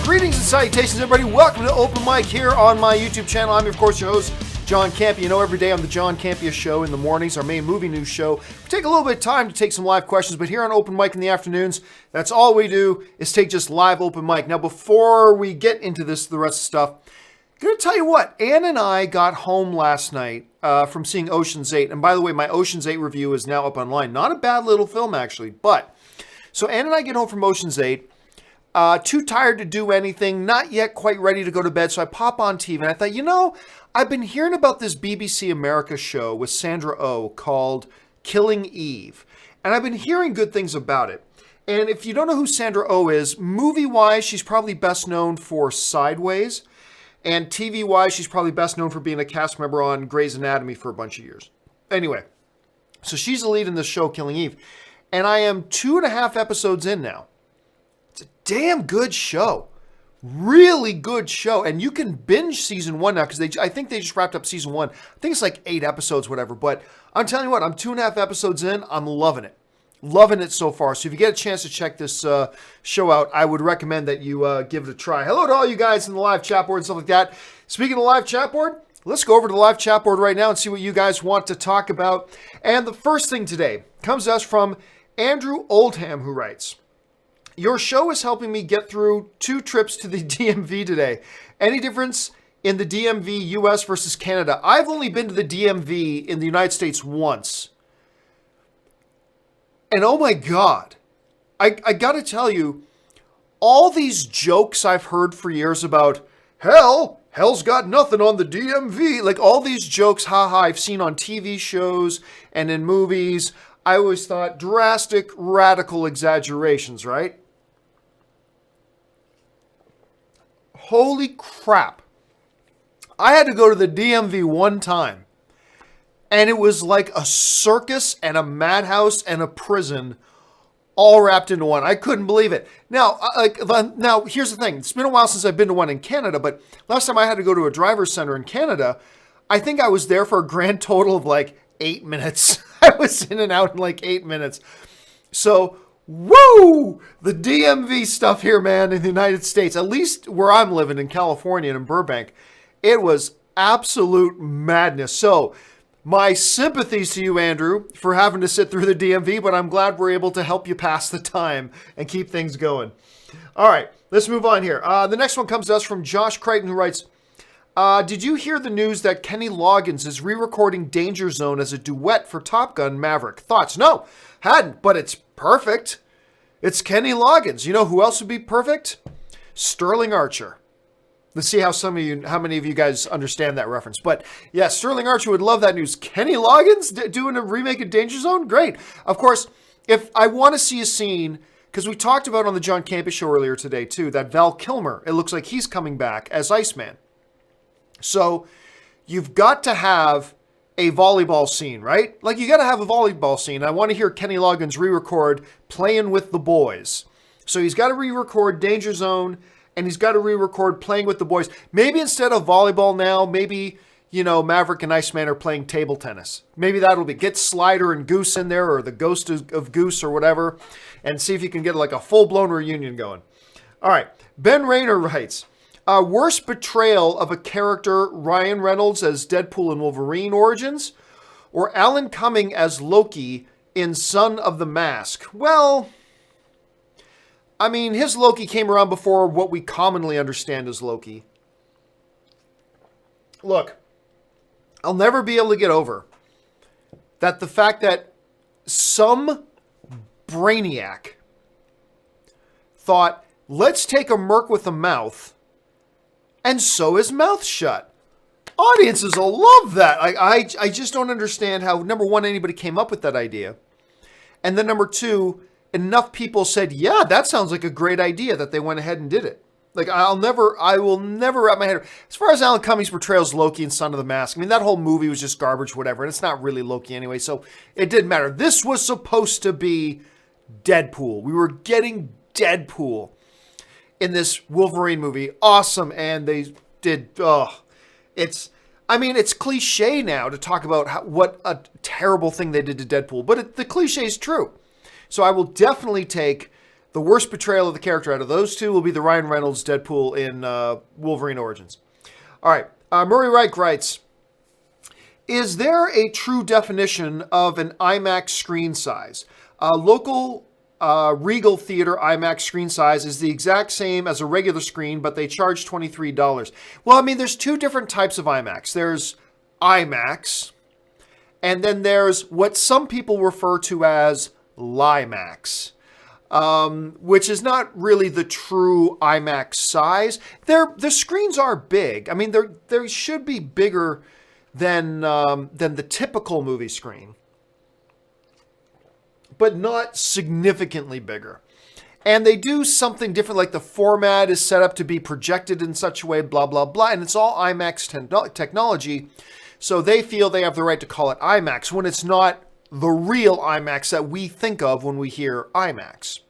Greetings and salutations, everybody. Welcome to Open Mic here on my YouTube channel. I'm, of course, your host, John Campea. You know, every day on the John Campea Show in the mornings, our main movie news show, we take a little bit of time to take some live questions, but here on Open Mic in the afternoons, that's all we do is take just live open mic. Now, before we get into the rest of the stuff, I'm going to tell you what, Ann and I got home last night from seeing Ocean's 8. And by the way, my Ocean's 8 review is now up online. Not a bad little film, actually. But, so Ann and I get home from Ocean's 8. Too tired to do anything, not yet quite ready to go to bed, so I pop on TV and I thought, you know, I've been hearing about this BBC America show with Sandra Oh called Killing Eve, and I've been hearing good things about it. And if you don't know who Sandra Oh is, movie-wise, she's probably best known for Sideways, and TV-wise, she's probably best known for being a cast member on Grey's Anatomy for a bunch of years. Anyway, so she's the lead in this show, Killing Eve, and I am 2.5 episodes in now. Damn good show. Really good show. And you can binge season 1 now because I think they just wrapped up season 1. I think it's like 8 episodes, whatever. But I'm telling you what, I'm 2.5 episodes in. I'm loving it. Loving it so far. So if you get a chance to check this show out, I would recommend that you give it a try. Hello to all you guys in the live chat board and stuff like that. Speaking of the live chat board, let's go over to the live chat board right now and see what you guys want to talk about. And the first thing today comes to us from Andrew Oldham, who writes, your show is helping me get through 2 trips to the DMV today. Any difference in the DMV US versus Canada? I've only been to the DMV in the United States once. And oh my God, I gotta tell you, all these jokes I've heard for years about, hell's got nothing on the DMV. Like all these jokes, haha, I've seen on TV shows and in movies. I always thought drastic, radical exaggerations, right? Holy crap. I had to go to the DMV one time, and it was like a circus and a madhouse and a prison all wrapped into one. I couldn't believe it. Now, here's the thing. It's been a while since I've been to one in Canada, but last time I had to go to a driver's center in Canada, I think I was there for a grand total of like 8 minutes. I was in and out in like 8 minutes. So, woo! The DMV stuff here, man, in the United States, at least where I'm living in California and in Burbank, it was absolute madness. So, my sympathies to you, Andrew, for having to sit through the DMV, but I'm glad we're able to help you pass the time and keep things going. All right, let's move on here. The next one comes to us from Josh Crichton, who writes, did you hear the news that Kenny Loggins is re-recording Danger Zone as a duet for Top Gun Maverick? Thoughts? No, hadn't, but it's perfect. It's Kenny Loggins. You know who else would be perfect? Sterling Archer. Let's see how many of you guys understand that reference. But yeah, Sterling Archer would love that news. Kenny Loggins doing a remake of Danger Zone? Great. Of course, if I want to see a scene, because we talked about on the John Campea Show earlier today too, that Val Kilmer, it looks like he's coming back as Iceman. So you've got to have a volleyball scene, right? Like you got to have a volleyball scene. I want to hear Kenny Loggins re-record Playing with the Boys. So he's got to re-record Danger Zone and he's got to re-record Playing with the Boys. Maybe instead of volleyball now, maybe, you know, Maverick and Iceman are playing table tennis. Maybe that'll be, get Slider and Goose in there or the ghost of Goose or whatever and see if you can get like a full-blown reunion going. All right. Ben Rayner writes, worst betrayal of a character, Ryan Reynolds as Deadpool in Wolverine Origins, or Alan Cumming as Loki in Son of the Mask? Well, I mean, his Loki came around before what we commonly understand as Loki. Look, I'll never be able to get over that the fact that some brainiac thought, let's take a merc with a mouth and sew his mouth shut. Audiences will love that. I just don't understand how, number one, anybody came up with that idea. And then number two, enough people said, yeah, that sounds like a great idea, that they went ahead and did it. Like, I will never wrap my head around. As far as Alan Cumming's portrayal as Loki in Son of the Mask, I mean, that whole movie was just garbage, whatever, and it's not really Loki anyway, so it didn't matter. This was supposed to be Deadpool. We were getting Deadpool in this Wolverine movie. Awesome. And they did, it's cliche now to talk about what a terrible thing they did to Deadpool, but the cliche is true. So I will definitely take The worst portrayal of the character out of those two will be the Ryan Reynolds Deadpool in Wolverine Origins. All right. Murray Reich writes, is there a true definition of an IMAX screen size? Local Regal Theater IMAX screen size is the exact same as a regular screen, but they charge $23. Well, I mean, there's two different types of IMAX. There's IMAX, and then there's what some people refer to as LIMAX, which is not really the true IMAX size. The screens are big. I mean, they should be bigger than the typical movie screen, but not significantly bigger. And they do something different, like the format is set up to be projected in such a way, blah, blah, blah. And it's all IMAX technology. So they feel they have the right to call it IMAX when it's not the real IMAX that we think of when we hear IMAX.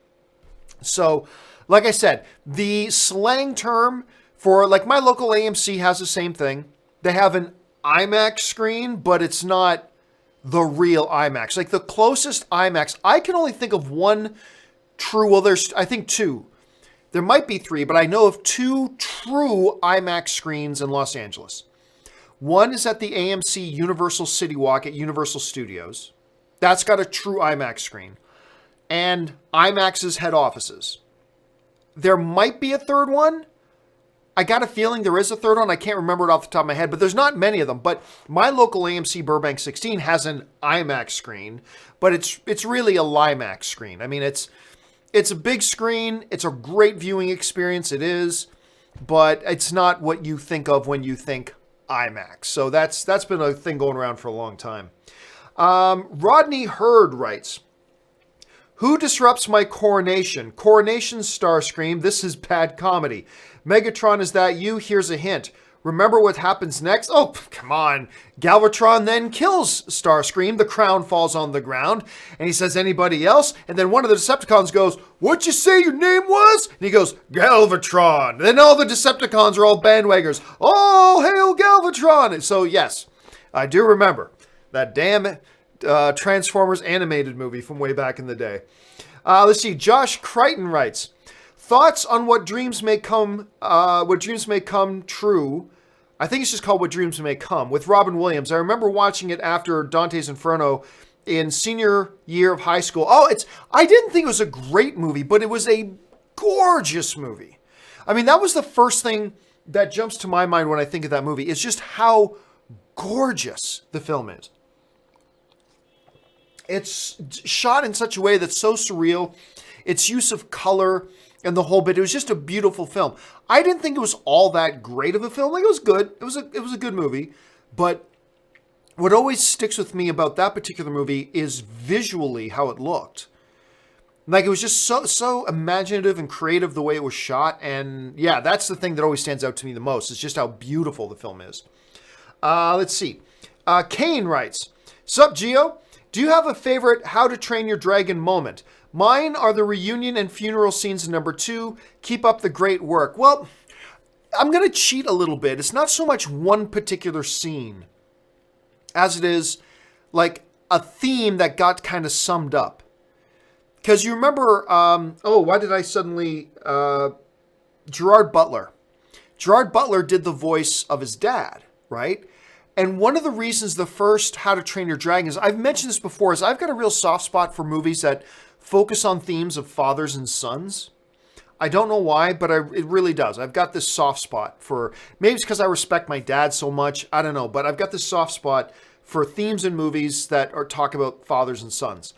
So, like I said, the slang term for, like, my local AMC has the same thing. They have an IMAX screen, but it's not the real IMAX. Like the closest IMAX, I can only think of one true, well, there's, I think two. There might be three, but I know of two true IMAX screens in Los Angeles. One is at the AMC Universal City Walk at Universal Studios. That's got a true IMAX screen. And IMAX's head offices. There might be a third one. I got a feeling there is a third one. I can't remember it off the top of my head, but there's not many of them. But my local AMC Burbank 16 has an IMAX screen, but it's really a LIMAX screen. I mean, it's a big screen. It's a great viewing experience. It is, but it's not what you think of when you think IMAX. So that's been a thing going around for a long time. Rodney Hurd writes, who disrupts my coronation? Coronation Starscream. This is bad comedy. Megatron, is that you? Here's a hint. Remember what happens next? Oh, come on. Galvatron then kills Starscream. The crown falls on the ground. And he says, anybody else? And then one of the Decepticons goes, what'd you say your name was? And he goes, Galvatron. And then all the Decepticons are all bandwagoners. Oh, hail Galvatron. And so, yes, I do remember that damn Transformers animated movie from way back in the day. Let's see. Josh Crichton writes, thoughts on what dreams may come true. I think it's just called What Dreams May Come with Robin Williams. I remember watching it after Dante's Inferno in senior year of high school. I didn't think it was a great movie, but it was a gorgeous movie. I mean, that was the first thing that jumps to my mind when I think of that movie. It's just how gorgeous the film is. It's shot in such a way that's so surreal. Its use of color and the whole bit. It was just a beautiful film. I didn't think it was all that great of a film. Like, it was good. It was a good movie. But what always sticks with me about that particular movie is visually how it looked. Like, it was just so imaginative and creative the way it was shot. And yeah, that's the thing that always stands out to me the most. Is just how beautiful the film is. Let's see. Kane writes, sup, Gio? Do you have a favorite How to Train Your Dragon moment? Mine are the reunion and funeral scenes in number 2. Keep up the great work. Well, I'm going to cheat a little bit. It's not so much one particular scene as it is like a theme that got kind of summed up. Because you remember, why did I suddenly... Gerard Butler. Gerard Butler did the voice of his dad, right? And one of the reasons the first How to Train Your Dragon is, I've mentioned this before, is I've got a real soft spot for movies that focus on themes of fathers and sons. I don't know why, but it really does. I've got this soft spot for, maybe it's because I respect my dad so much, I don't know, but I've got this soft spot for themes in movies that talk about fathers and sons.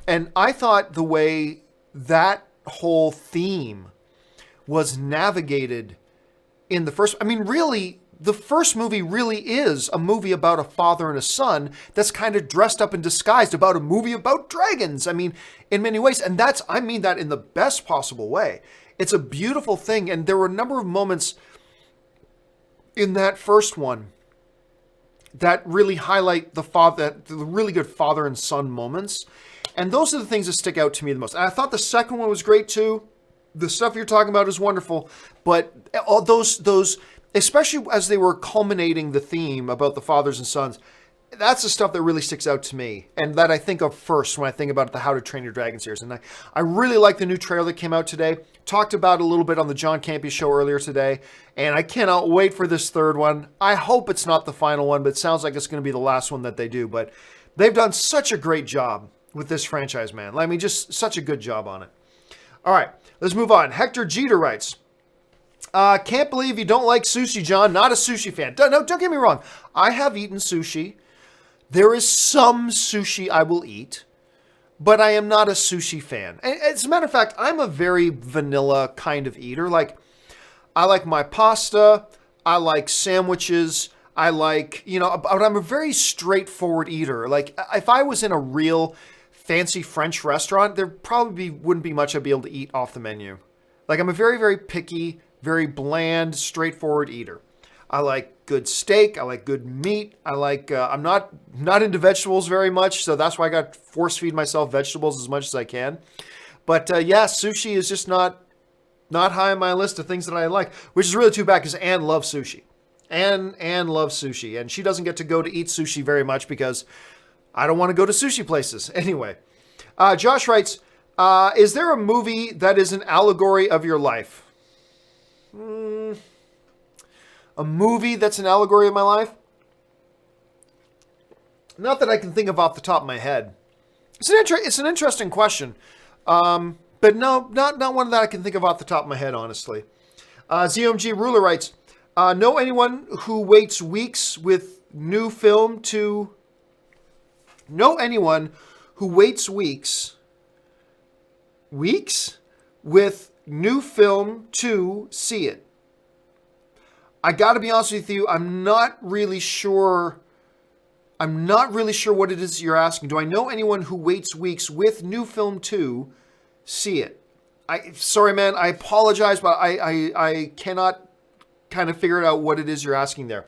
And I thought the way that whole theme was navigated in the first, really, the first movie really is a movie about a father and a son that's kind of dressed up and disguised about a movie about dragons. In many ways. And I mean that in the best possible way. It's a beautiful thing. And there were a number of moments in that first one that really highlight the really good father and son moments. And those are the things that stick out to me the most. And I thought the second one was great too. The stuff you're talking about is wonderful. But all those especially as they were culminating the theme about the fathers and sons, that's the stuff that really sticks out to me and that I think of first when I think about the How to Train Your Dragon series. And I really like the new trailer that came out today. Talked about it a little bit on the John Campea show earlier today. And I cannot wait for this third one. I hope it's not the final one, but it sounds like it's going to be the last one that they do. But they've done such a great job with this franchise, man. I mean, just such a good job on it. All right, let's move on. Hector Jeter writes, can't believe you don't like sushi, John. Not a sushi fan. No, don't get me wrong. I have eaten sushi. There is some sushi I will eat, but I am not a sushi fan. As a matter of fact, I'm a very vanilla kind of eater. Like, I like my pasta. I like sandwiches. I like, but I'm a very straightforward eater. Like, if I was in a real fancy French restaurant, there probably wouldn't be much I'd be able to eat off the menu. Like, I'm a very, very picky, very bland, straightforward eater. I like good steak. I like good meat. I like, I'm not into vegetables very much, so that's why I got force feed myself vegetables as much as I can. But yeah, sushi is just not high on my list of things that I like, which is really too bad because Anne loves sushi. Anne loves sushi, and she doesn't get to go to eat sushi very much because I don't want to go to sushi places. Anyway, Josh writes, is there a movie that is an allegory of your life? A movie that's an allegory of my life? Not that I can think of off the top of my head. It's an interesting question. But no, not one that I can think of off the top of my head, honestly. ZOMG Ruler writes, know anyone who waits weeks with new film to... Know anyone who waits weeks with new film to see it? I got to be honest with you, I'm not really sure what it is you're asking. Do I know anyone who waits weeks with new film to see it? Sorry, man, I apologize, but I cannot kind of figure out what it is you're asking there.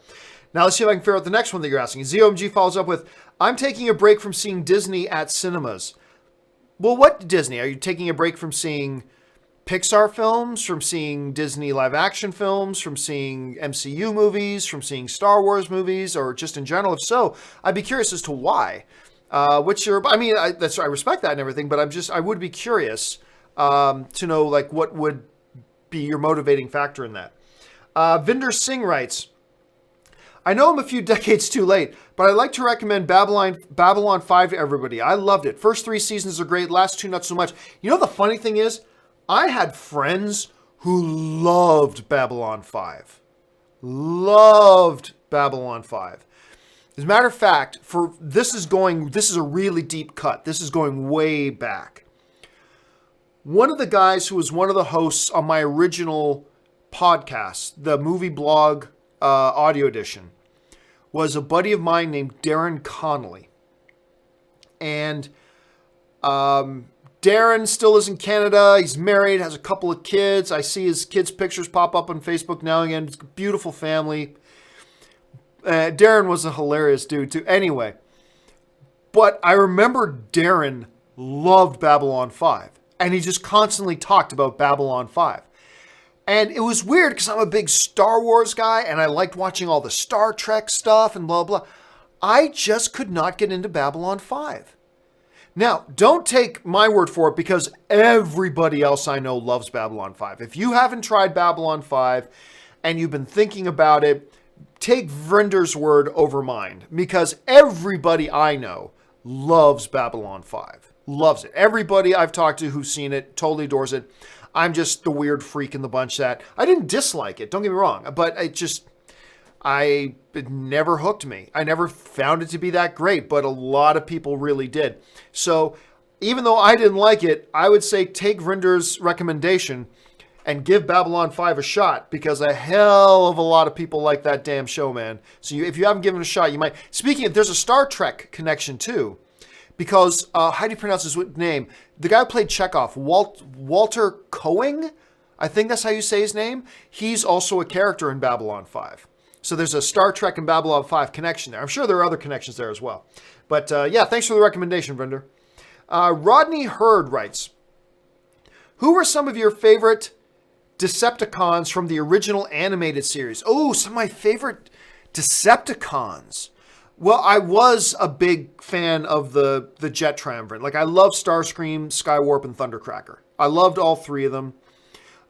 Now let's see if I can figure out the next one that you're asking. ZOMG follows up with, I'm taking a break from seeing Disney at cinemas. Well, what Disney? Are you taking a break from seeing Pixar films, from seeing Disney live action films, from seeing MCU movies, from seeing Star Wars movies, or just in general? If so, I'd be curious as to why. I respect that and everything, but I would be curious to know like what would be your motivating factor in that. Vinder Singh writes, I know I'm a few decades too late, but I'd like to recommend Babylon 5 to everybody. I loved it. First 3 seasons are great, last 2 not so much. You know the funny thing is, I had friends who loved Babylon 5. Loved Babylon 5. As a matter of fact, this is a really deep cut. This is going way back. One of the guys who was one of the hosts on my original podcast, the movie blog audio edition, was a buddy of mine named Darren Connolly. And Darren still is in Canada. He's married, has a couple of kids. I see his kids' pictures pop up on Facebook now and again. It's a beautiful family. Darren was a hilarious dude too. Anyway, but I remember Darren loved Babylon 5. And he just constantly talked about Babylon 5. And it was weird because I'm a big Star Wars guy and I liked watching all the Star Trek stuff and blah, blah. I just could not get into Babylon 5. Now, don't take my word for it because everybody else I know loves Babylon 5. If you haven't tried Babylon 5 and you've been thinking about it, take Vrinder's word over mine because everybody I know loves Babylon 5. Loves it. Everybody I've talked to who's seen it totally adores it. I'm just the weird freak in the bunch that I didn't dislike it. Don't get me wrong, but it never hooked me. I never found it to be that great, but a lot of people really did. So even though I didn't like it, I would say take Vrinder's recommendation and give Babylon 5 a shot because a hell of a lot of people like that damn show, man. So if you haven't given it a shot, you might. Speaking of, there's a Star Trek connection too. Because, how do you pronounce his name? The guy who played Chekhov, Walter Koenig, I think that's how you say his name. He's also a character in Babylon 5. So there's a Star Trek and Babylon 5 connection there. I'm sure there are other connections there as well. But yeah, thanks for the recommendation, Vrinder. Rodney Hurd writes, who were some of your favorite Decepticons from the original animated series? Oh, some of my favorite Decepticons. Well, I was a big fan of the Jet Triumvirate. Like, I love Starscream, Skywarp, and Thundercracker. I loved all three of them.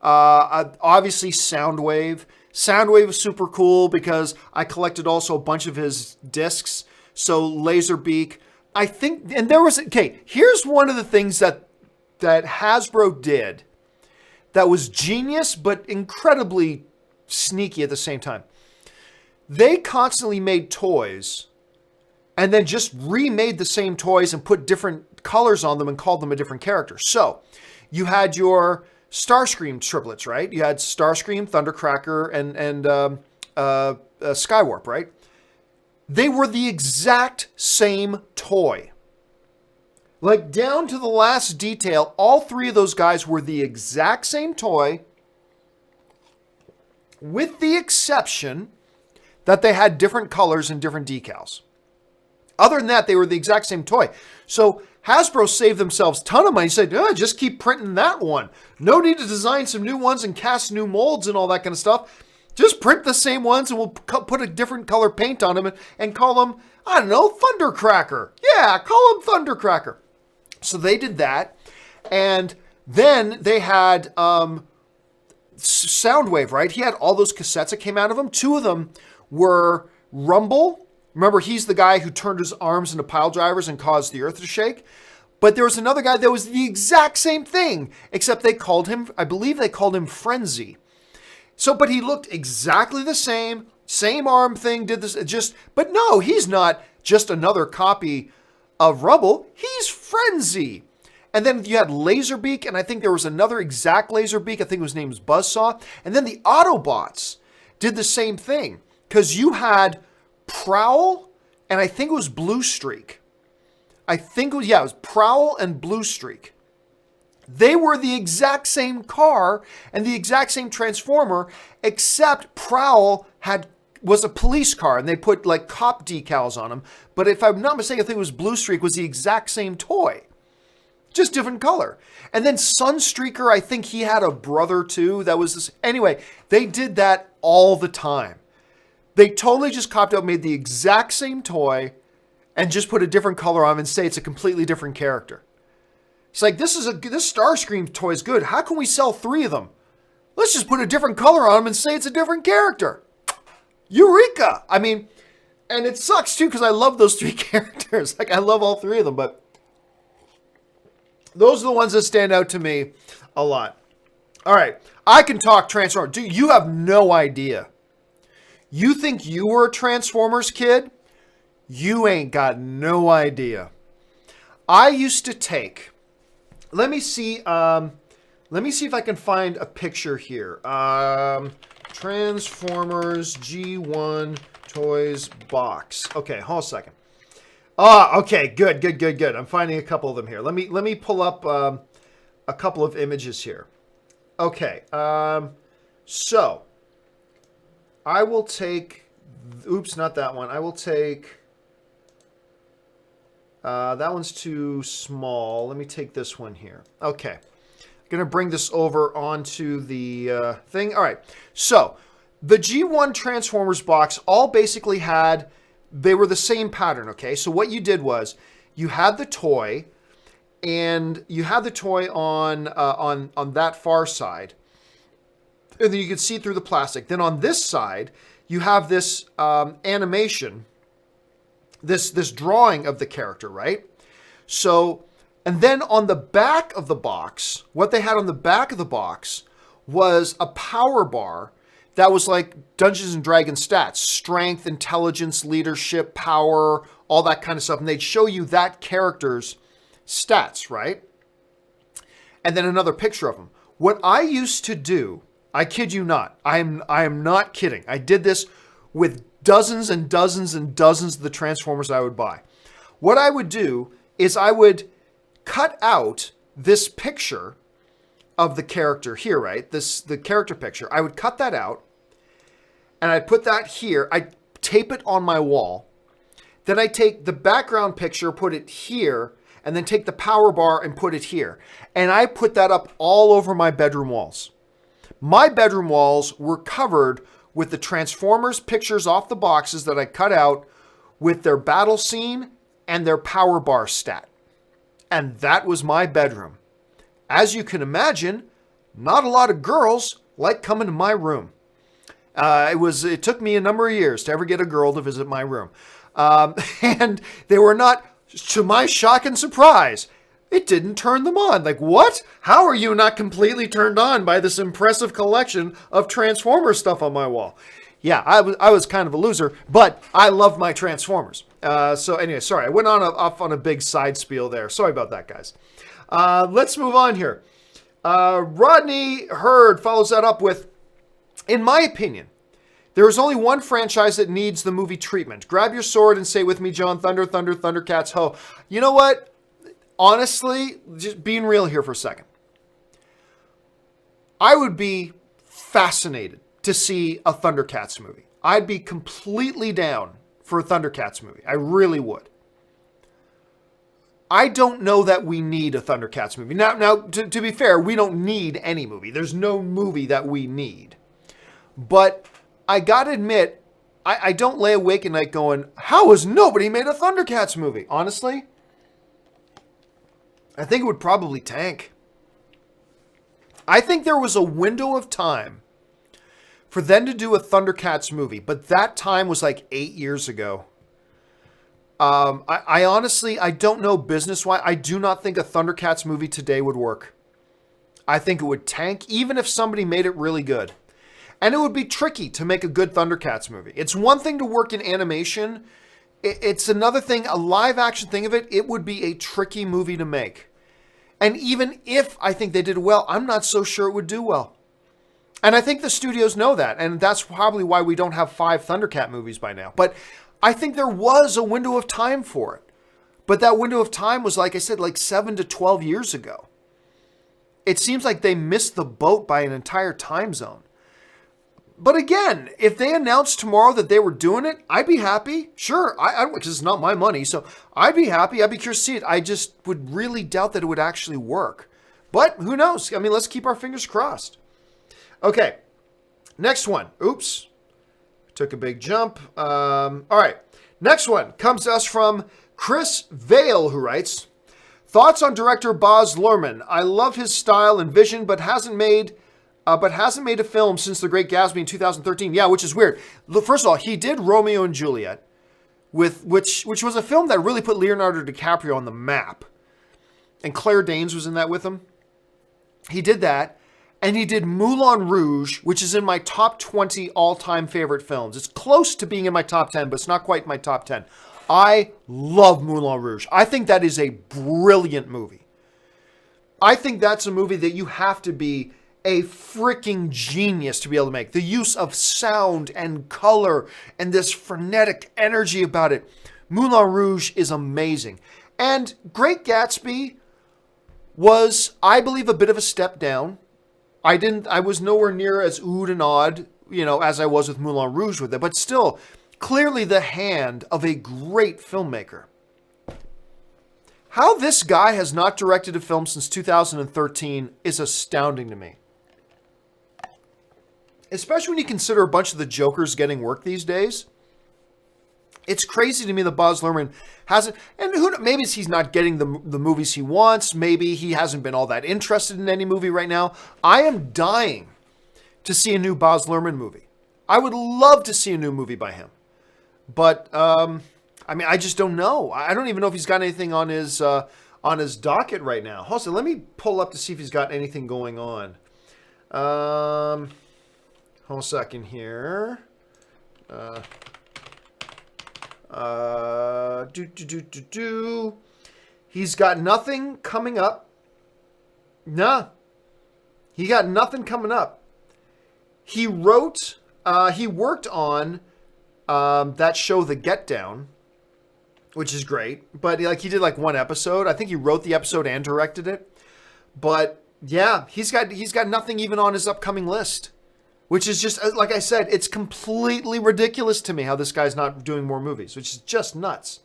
Obviously, Soundwave. Soundwave was super cool because I collected also a bunch of his discs. So Laserbeak, I think, and there was, okay, here's one of the things that Hasbro did that was genius, but incredibly sneaky at the same time. They constantly made toys and then just remade the same toys and put different colors on them and called them a different character. So you had your Starscream triplets, right? You had Starscream, Thundercracker, and Skywarp, right? They were the exact same toy. Like, down to the last detail, all three of those guys were the exact same toy, with the exception that they had different colors and different decals. Other than that, they were the exact same toy. So Hasbro saved themselves a ton of money. He said, just keep printing that one. No need to design some new ones and cast new molds and all that kind of stuff. Just print the same ones and we'll put a different color paint on them and call them, I don't know, Thundercracker. Yeah, call them Thundercracker. So they did that. And then they had Soundwave, right? He had all those cassettes that came out of him. Two of them were Rumble. Remember, he's the guy who turned his arms into pile drivers and caused the earth to shake. But there was another guy that was the exact same thing, except they called him, I believe they called him Frenzy. So, but he looked exactly the same arm thing, did this, but no, he's not just another copy of Rumble. He's Frenzy. And then you had Laserbeak, and I think there was another exact Laserbeak. I think his name was Buzzsaw. And then the Autobots did the same thing, because you had Prowl, and I think it was Blue Streak. It was Prowl and Blue Streak. They were the exact same car and the exact same Transformer, except Prowl was a police car, and they put like cop decals on him. But if I'm not mistaken, I think it was Blue Streak was the exact same toy, just different color. And then Sunstreaker, I think he had a brother too. That was this. Anyway, they did that all the time. They totally just copied out, made the exact same toy, and just put a different color on him and say it's a completely different character. It's like, this Starscream toy is good. How can we sell three of them? Let's just put a different color on them and say it's a different character. Eureka! I mean, and it sucks too because I love those three characters. Like, I love all three of them, but those are the ones that stand out to me a lot. All right, I can talk Transformers. Dude, you have no idea. You think you were a Transformers kid? You ain't got no idea. I used to take... Let me see if I can find a picture here. Transformers G1 Toys box. Okay, hold on a second. Okay, good. I'm finding a couple of them here. Let me pull up a couple of images here. Okay, so I will take. Oops, not that one. I will take. That one's too small. Let me take this one here. Okay. Going to bring this over onto the thing. All right. So the G1 Transformers box all basically they were the same pattern. Okay. So what you did was you had the toy and you had the toy on that far side. And then you could see through the plastic. Then on this side, you have this animation, this drawing of the character, right? So, and then on the back of the box, what they had on the back of the box was a power bar that was like Dungeons and Dragons stats, strength, intelligence, leadership, power, all that kind of stuff. And they'd show you that character's stats, right? And then another picture of them. What I used to do, I kid you not, I am not kidding. I did this with dozens and dozens and dozens of the Transformers I would buy. What I would do is I would cut out this picture of the character here, right? The character picture. I would cut that out and I'd put that here. I'd tape it on my wall. Then I take the background picture, put it here, and then take the power bar and put it here. And I put that up all over my bedroom walls. My bedroom walls were covered with the Transformers pictures off the boxes that I cut out with their battle scene and their power bar stat. And that was my bedroom. As you can imagine, not a lot of girls like coming to my room. It took me a number of years to ever get a girl to visit my room. And they were not, to my shock and surprise, it didn't turn them on. Like, what? How are you not completely turned on by this impressive collection of Transformers stuff on my wall? Yeah, I was kind of a loser, but I love my Transformers. So anyway, sorry, I went off on a big side spiel there. Sorry about that, guys. Let's move on here. Rodney Hurd follows that up with, in my opinion, there is only one franchise that needs the movie treatment. Grab your sword and say with me, John, Thunder, Thunder, Thundercats, ho. You know what? Honestly, just being real here for a second. I would be fascinated to see a Thundercats movie. I'd be completely down for a Thundercats movie. I really would. I don't know that we need a Thundercats movie. Now, to be fair, we don't need any movie. There's no movie that we need. But I gotta admit, I don't lay awake at night going, how has nobody made a Thundercats movie? Honestly, I think it would probably tank. I think there was a window of time for them to do a Thundercats movie, but that time was like 8 years ago. I honestly, I don't know business-wise. I do not think a Thundercats movie today would work. I think it would tank, even if somebody made it really good. And it would be tricky to make a good Thundercats movie. It's one thing to work in animation. It's another thing, a live-action thing of it, it would be a tricky movie to make. And even if I think they did well, I'm not so sure it would do well. And I think the studios know that, and that's probably why we don't have 5 Thundercat movies by now. But I think there was a window of time for it. But that window of time was, like I said, like 7 to 12 years ago. It seems like they missed the boat by an entire time zone. But again, if they announced tomorrow that they were doing it, I'd be happy. Sure, because it's not my money, so I'd be happy. I'd be curious to see it. I just would really doubt that it would actually work. But who knows? I mean, let's keep our fingers crossed. Okay, next one. Oops, took a big jump. All right, next one comes to us from Chris Vale, who writes, thoughts on director Baz Luhrmann. I love his style and vision, but hasn't made a film since The Great Gatsby in 2013. Yeah, which is weird. First of all, he did Romeo and Juliet, which was a film that really put Leonardo DiCaprio on the map. And Claire Danes was in that with him. He did that. And he did Moulin Rouge, which is in my top 20 all-time favorite films. It's close to being in my top 10, but it's not quite my top 10. I love Moulin Rouge. I think that is a brilliant movie. I think that's a movie that you have to be a freaking genius to be able to make. The use of sound and color and this frenetic energy about it. Moulin Rouge is amazing. And Great Gatsby was, I believe, a bit of a step down. I was nowhere near as oohed and awed, as I was with Moulin Rouge with it, but still, clearly the hand of a great filmmaker. How this guy has not directed a film since 2013 is astounding to me. Especially when you consider a bunch of the Jokers getting work these days. It's crazy to me that Baz Luhrmann hasn't, and maybe he's not getting the movies he wants. Maybe he hasn't been all that interested in any movie right now. I am dying to see a new Baz Luhrmann movie. I would love to see a new movie by him. But, I just don't know. I don't even know if he's got anything on his docket right now. Hold on, let me pull up to see if he's got anything going on. Hold a second here. He's got nothing coming up. Nah. He got nothing coming up. He worked on that show, The Get Down, which is great. But he did one episode. I think he wrote the episode and directed it. But yeah, he's got nothing even on his upcoming list. Which is just, like I said, it's completely ridiculous to me how this guy's not doing more movies, which is just nuts.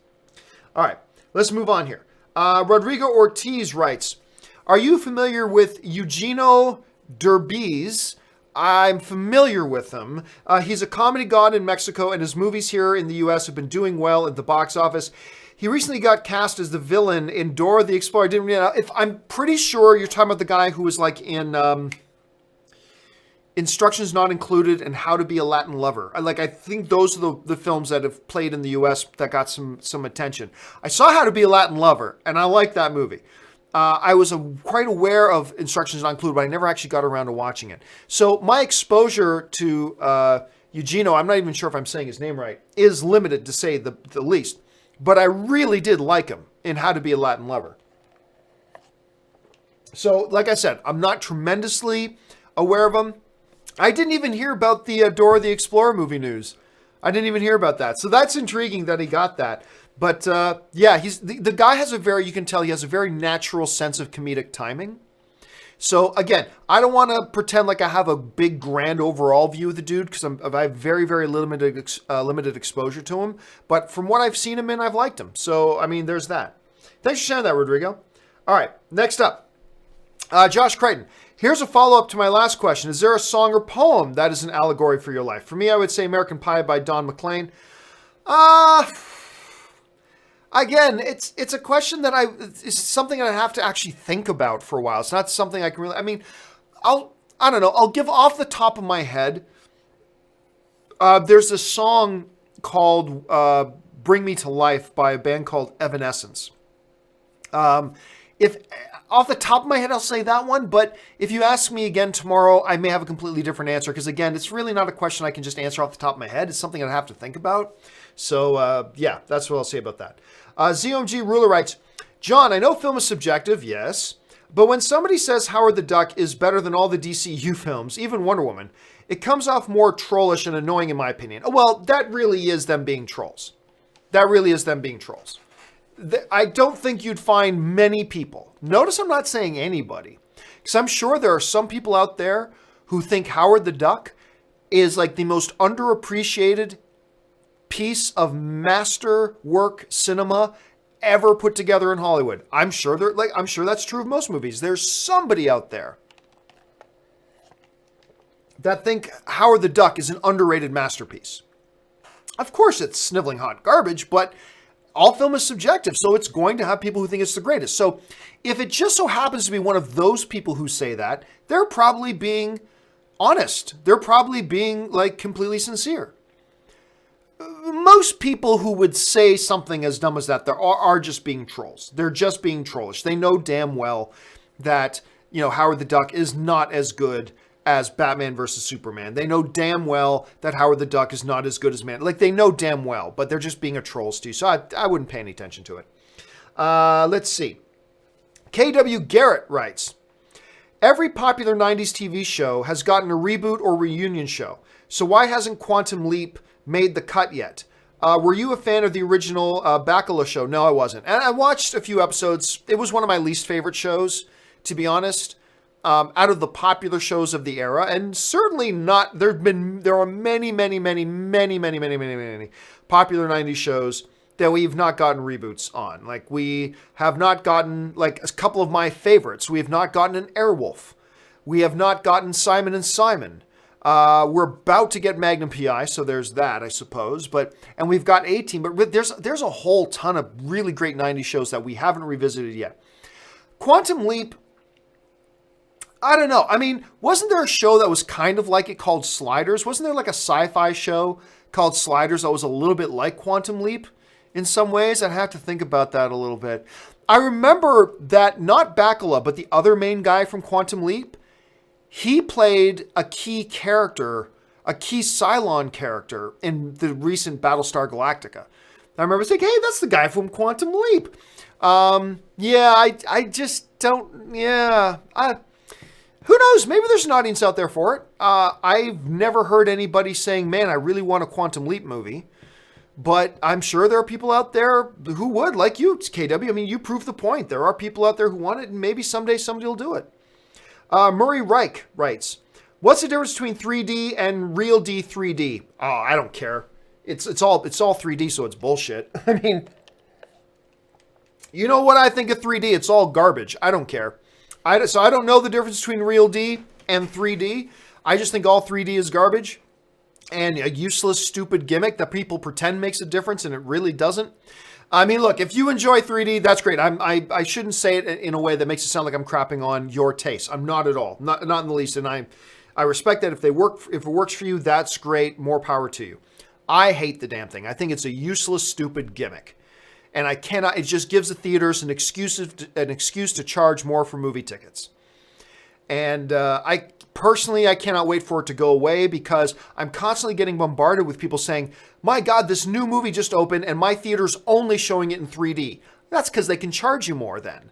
All right, let's move on here. Rodrigo Ortiz writes, are you familiar with Eugenio Derbez? I'm familiar with him. He's a comedy god in Mexico, and his movies here in the U.S. have been doing well at the box office. He recently got cast as the villain in Dora the Explorer. I didn't really know. I'm pretty sure you're talking about the guy who was like in Instructions Not Included and How to Be a Latin Lover. I think those are the films that have played in the U.S. that got some attention. I saw How to Be a Latin Lover, and I liked that movie. I was quite aware of Instructions Not Included, but I never actually got around to watching it. So my exposure to Eugenio, I'm not even sure if I'm saying his name right, is limited, to say the least. But I really did like him in How to Be a Latin Lover. So, like I said, I'm not tremendously aware of him. I didn't even hear about the Dora the Explorer movie news. I didn't even hear about that. So that's intriguing that he got that. But yeah, he's the guy has you can tell he has a very natural sense of comedic timing. So again, I don't want to pretend like I have a big grand overall view of the dude, because I have very, very limited exposure to him. But from what I've seen him in, I've liked him. So, I mean, there's that. Thanks for sharing that, Rodrigo. All right, next up, Josh Crichton. Here's a follow-up to my last question. Is there a song or poem that is an allegory for your life? For me, I would say American Pie by Don McLean. Again, it's a question that it's something that I have to actually think about for a while. It's not something I can really, I mean, I don't know. I'll give off the top of my head. There's a song called Bring Me to Life by a band called Evanescence. If off the top of my head, I'll say that one. But if you ask me again tomorrow, I may have a completely different answer. Because again, it's really not a question I can just answer off the top of my head. It's something I have to think about. So yeah, that's what I'll say about that. ZOMG Ruler writes, John, I know film is subjective, yes. But when somebody says Howard the Duck is better than all the DCU films, even Wonder Woman, it comes off more trollish and annoying in my opinion. Well, that really is them being trolls. That really is them being trolls. I don't think you'd find many people. Notice I'm not saying anybody. Because I'm sure there are some people out there who think Howard the Duck is like the most underappreciated piece of masterwork cinema ever put together in Hollywood. I'm sure that's true of most movies. There's somebody out there that think Howard the Duck is an underrated masterpiece. Of course, it's sniveling hot garbage, but all film is subjective, so it's going to have people who think it's the greatest. So if it just so happens to be one of those people who say that, they're probably being honest. They're probably being like completely sincere. Most people who would say something as dumb as that are just being trolls. They're just being trollish. They know damn well that, Howard the Duck is not as good as Batman versus Superman. They know damn well that Howard the Duck is not as good as Man. Like, they know damn well, but they're just being a troll, Steve. So I wouldn't pay any attention to it. Let's see. KW Garrett writes, every popular 90s TV show has gotten a reboot or reunion show. So why hasn't Quantum Leap made the cut yet? Were you a fan of the original Bacala show? No, I wasn't. And I watched a few episodes. It was one of my least favorite shows, to be honest. Out of the popular shows of the era, and certainly not, there are many popular 90s shows that we've not gotten reboots on. Like, we have not gotten, like, a couple of my favorites. We have not gotten an Airwolf. We have not gotten Simon and Simon. We're about to get Magnum PI, so there's that, I suppose. And we've got A-Team, but there's a whole ton of really great 90s shows that we haven't revisited yet. Quantum Leap, I don't know. I mean, wasn't there a show that was kind of like it called Sliders? Wasn't there like a sci-fi show called Sliders that was a little bit like Quantum Leap in some ways? I'd have to think about that a little bit. I remember that not Bacala, but the other main guy from Quantum Leap, he played a key character, a key Cylon character in the recent Battlestar Galactica. I remember saying, hey, that's the guy from Quantum Leap. Yeah, I just don't, yeah. Who knows? Maybe there's an audience out there for it. I've never heard anybody saying, man, I really want a Quantum Leap movie. But I'm sure there are people out there who would, like you, KW. I mean, you proved the point. There are people out there who want it, and maybe someday somebody will do it. Murray Reich writes, what's the difference between 3D and real D 3D? Oh, I don't care. It's all 3D, so it's bullshit. I mean, you know what I think of 3D? It's all garbage. I don't care. So I don't know the difference between real D and 3D. I just think all 3D is garbage and a useless, stupid gimmick that people pretend makes a difference and it really doesn't. I mean, look, if you enjoy 3D, that's great. I shouldn't say it in a way that makes it sound like I'm crapping on your taste. I'm not at all, not in the least. And I respect that if it works for you, that's great. More power to you. I hate the damn thing. I think it's a useless, stupid gimmick. And I cannot, it just gives the theaters an excuse to charge more for movie tickets. And I cannot wait for it to go away because I'm constantly getting bombarded with people saying, my God, this new movie just opened and my theater's only showing it in 3D. That's because they can charge you more then.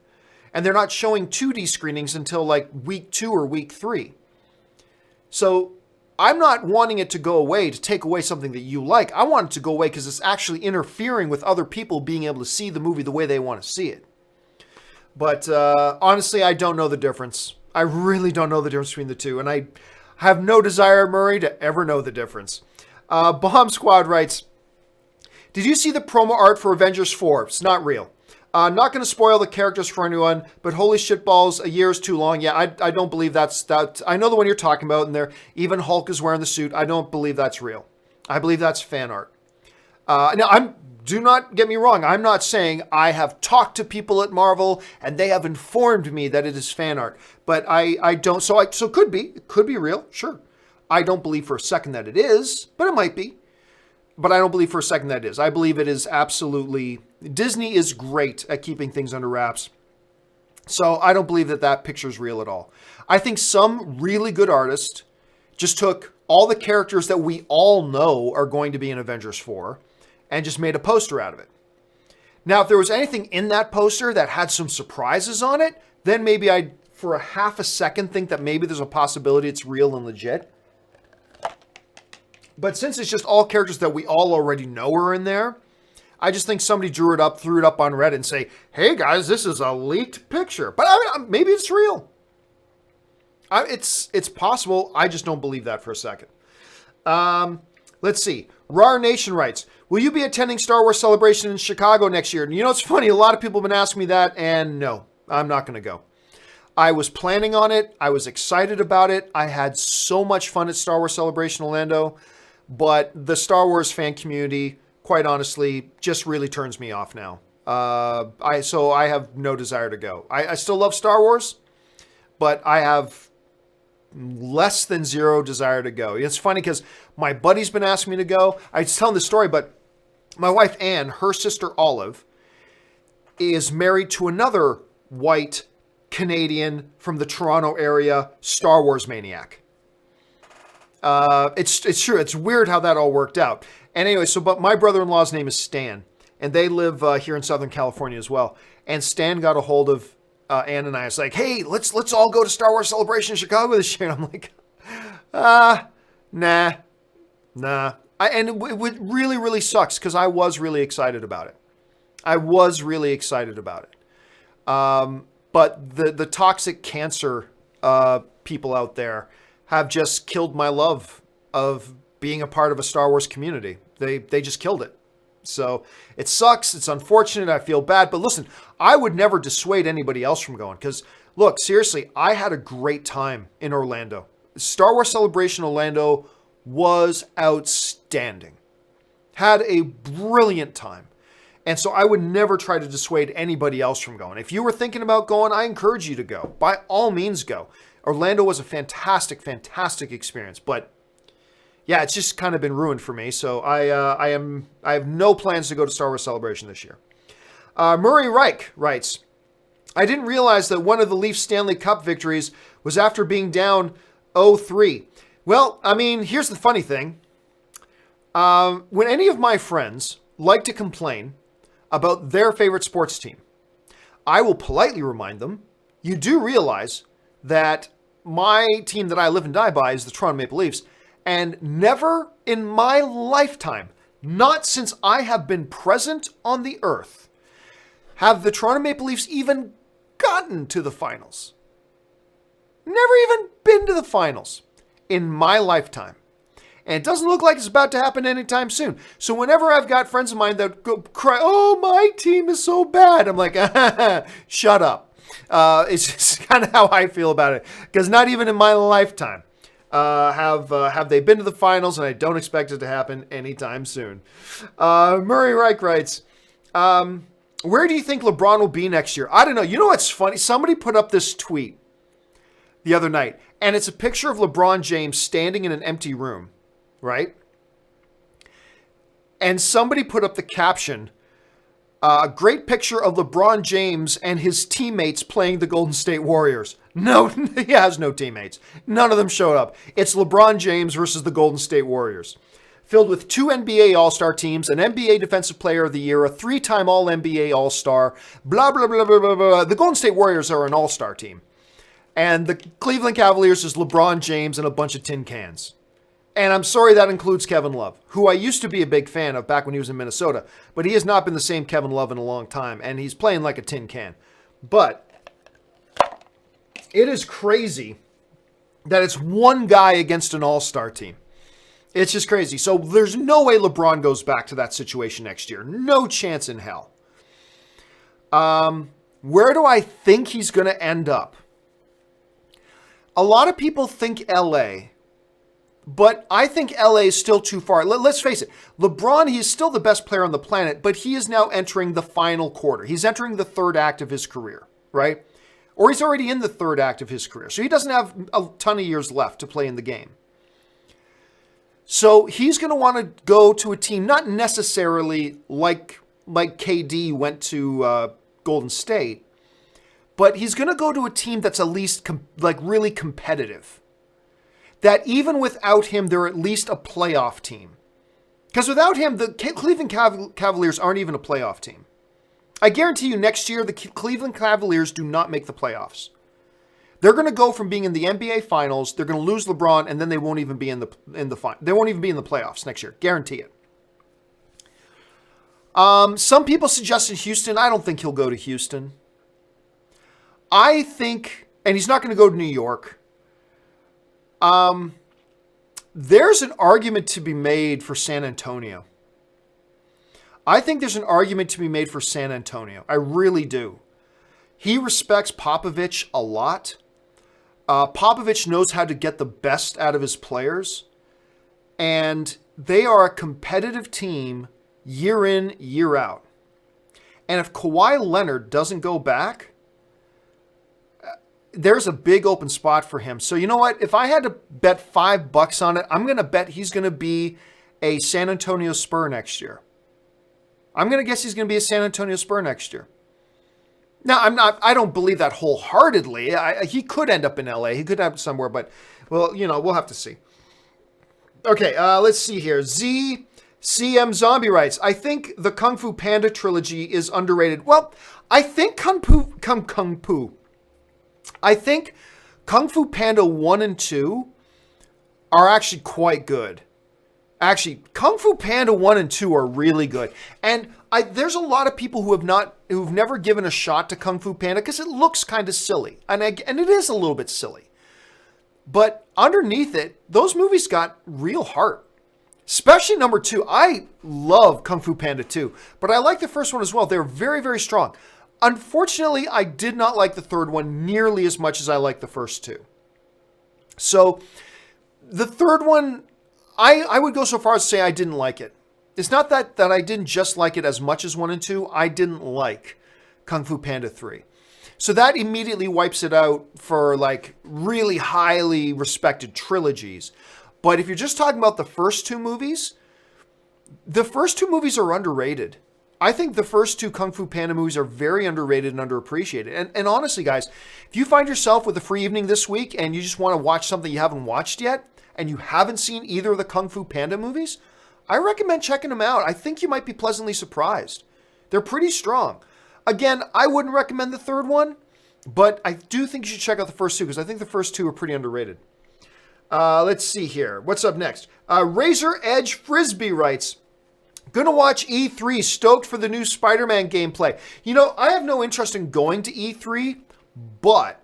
And they're not showing 2D screenings until like week 2 or week 3. So I'm not wanting it to go away to take away something that you like. I want it to go away because it's actually interfering with other people being able to see the movie the way they want to see it. But honestly, I don't know the difference. I really don't know the difference between the two. And I have no desire, Murray, to ever know the difference. Bomb Squad writes, did you see the promo art for Avengers 4? It's not real. Not going to spoil the characters for anyone, but holy shitballs, a year is too long. Yeah, I don't believe that. I know the one you're talking about, and there even Hulk is wearing the suit. I don't believe that's real. I believe that's fan art. Now, do not get me wrong. I'm not saying I have talked to people at Marvel and they have informed me that it is fan art, but I don't. So it could be real. Sure. I don't believe for a second that it is, but it might be. But I don't believe for a second that it is. I believe it is absolutely... Disney is great at keeping things under wraps. So I don't believe that picture is real at all. I think some really good artist just took all the characters that we all know are going to be in Avengers 4 and just made a poster out of it. Now, if there was anything in that poster that had some surprises on it, then maybe I'd, for a half a second, think that maybe there's a possibility it's real and legit. But since it's just all characters that we all already know are in there, I just think somebody threw it up on Reddit and say, hey guys, this is a leaked picture. But I mean, maybe it's real. It's possible. I just don't believe that for a second. Let's see. Rar Nation writes, will you be attending Star Wars Celebration in Chicago next year? And you know, it's funny. A lot of people have been asking me that, and no, I'm not going to go. I was planning on it. I was excited about it. I had so much fun at Star Wars Celebration Orlando. But the Star Wars fan community, quite honestly, just really turns me off now. So I have no desire to go. I still love Star Wars, but I have less than zero desire to go. It's funny because my buddy's been asking me to go. I was telling the story, but my wife Anne, her sister Olive, is married to another white Canadian from the Toronto area, Star Wars maniac. It's true. It's weird how that all worked out. And anyway, but my brother-in-law's name is Stan, and they live here in Southern California as well. And Stan got a hold of Ann and I. It's like, hey, let's all go to Star Wars Celebration in Chicago this year. And I'm like, nah. And it really, really sucks because I was really excited about it. But the toxic cancer people out there have just killed my love of being a part of a Star Wars community. They just killed it. So it sucks. It's unfortunate. I feel bad. But listen, I would never dissuade anybody else from going. Because, look, seriously, I had a great time in Orlando. Star Wars Celebration Orlando was outstanding. Had a brilliant time. And so I would never try to dissuade anybody else from going. If you were thinking about going, I encourage you to go. By all means, go. Orlando was a fantastic, fantastic experience, but yeah, it's just kind of been ruined for me. So I have no plans to go to Star Wars Celebration this year. Murray Reich writes, I didn't realize that one of the Leafs Stanley Cup victories was after being down 0-3. Well, I mean, here's the funny thing. When any of my friends like to complain about their favorite sports team, I will politely remind them, you do realize that my team that I live and die by is the Toronto Maple Leafs. And never in my lifetime, not since I have been present on the earth, have the Toronto Maple Leafs even gotten to the finals. Never even been to the finals in my lifetime. And it doesn't look like it's about to happen anytime soon. So whenever I've got friends of mine that go cry, oh, my team is so bad, I'm like, shut up. It's just kind of how I feel about it. Because not even in my lifetime Have they been to the finals? And I don't expect it to happen anytime soon. Murray Reich writes, where do you think LeBron will be next year? I don't know. You know what's funny? Somebody put up this tweet the other night, and it's a picture of LeBron James standing in an empty room, right? And somebody put up the caption, a great picture of LeBron James and his teammates playing the Golden State Warriors. No, he has no teammates. None of them showed up. It's LeBron James versus the Golden State Warriors. Filled with 2 NBA All-Star teams, an NBA Defensive Player of the Year, a 3-time All-NBA All-Star, blah, blah, blah, blah, blah, blah. The Golden State Warriors are an All-Star team. And the Cleveland Cavaliers is LeBron James and a bunch of tin cans. And I'm sorry that includes Kevin Love, who I used to be a big fan of back when he was in Minnesota. But he has not been the same Kevin Love in a long time, and he's playing like a tin can. But it is crazy that it's one guy against an all-star team. It's just crazy. So there's no way LeBron goes back to that situation next year. No chance in hell. Where do I think he's going to end up? A lot of people think LA, but I think LA is still too far. Let's face it. LeBron, he is still the best player on the planet, but he is now entering the final quarter. He's entering the third act of his career, right? Or he's already in the third act of his career. So he doesn't have a ton of years left to play in the game. So he's going to want to go to a team, not necessarily like KD went to Golden State, but he's going to go to a team that's at least really competitive. That even without him, they're at least a playoff team. Because without him, the Cleveland Cavaliers aren't even a playoff team. I guarantee you next year, the Cleveland Cavaliers do not make the playoffs. They're going to go from being in the NBA Finals, they're going to lose LeBron, and then they won't even be in the they won't even be in the playoffs next year. Guarantee it. Some people suggested Houston. I don't think he'll go to Houston. I think, and he's not going to go to New York. There's an argument to be made for San Antonio. I think there's an argument to be made for San Antonio. I really do. He respects Popovich a lot. Popovich knows how to get the best out of his players. And they are a competitive team year in, year out. And if Kawhi Leonard doesn't go back, there's a big open spot for him. So you know what? If I had to bet $5 on it, I'm going to bet he's going to be a San Antonio Spur next year. I'm going to guess he's going to be a San Antonio Spur next year. Now, I don't believe that wholeheartedly. He could end up in LA. He could have somewhere, but, well, we'll have to see. Okay, let's see here. ZCM Zombie writes, I think the Kung Fu Panda trilogy is underrated. Well, I think I think Kung Fu Panda 1 and 2 are actually quite good. Actually, Kung Fu Panda 1 and 2 are really good. And there's a lot of people who've never given a shot to Kung Fu Panda because it looks kind of silly. And it is a little bit silly. But underneath it, those movies got real heart. Especially number 2. I love Kung Fu Panda 2. But I like the first one as well. They're very, very strong. Unfortunately, I did not like the third one nearly as much as I liked the first 2. So the third one, I would go so far as to say I didn't like it. It's not that I didn't just like it as much as 1 and 2. I didn't like Kung Fu Panda 3. So that immediately wipes it out for like really highly respected trilogies. But if you're just talking about the first 2 movies, are underrated. I think the first 2 Kung Fu Panda movies are very underrated and underappreciated. And honestly, guys, if you find yourself with a free evening this week and you just want to watch something you haven't watched yet, and you haven't seen either of the Kung Fu Panda movies, I recommend checking them out. I think you might be pleasantly surprised. They're pretty strong. Again, I wouldn't recommend the third one, but I do think you should check out the first 2 because I think the first 2 are pretty underrated. Let's see here. What's up next? Razor Edge Frisbee writes, gonna watch E3, stoked for the new Spider-Man gameplay. I have no interest in going to E3, but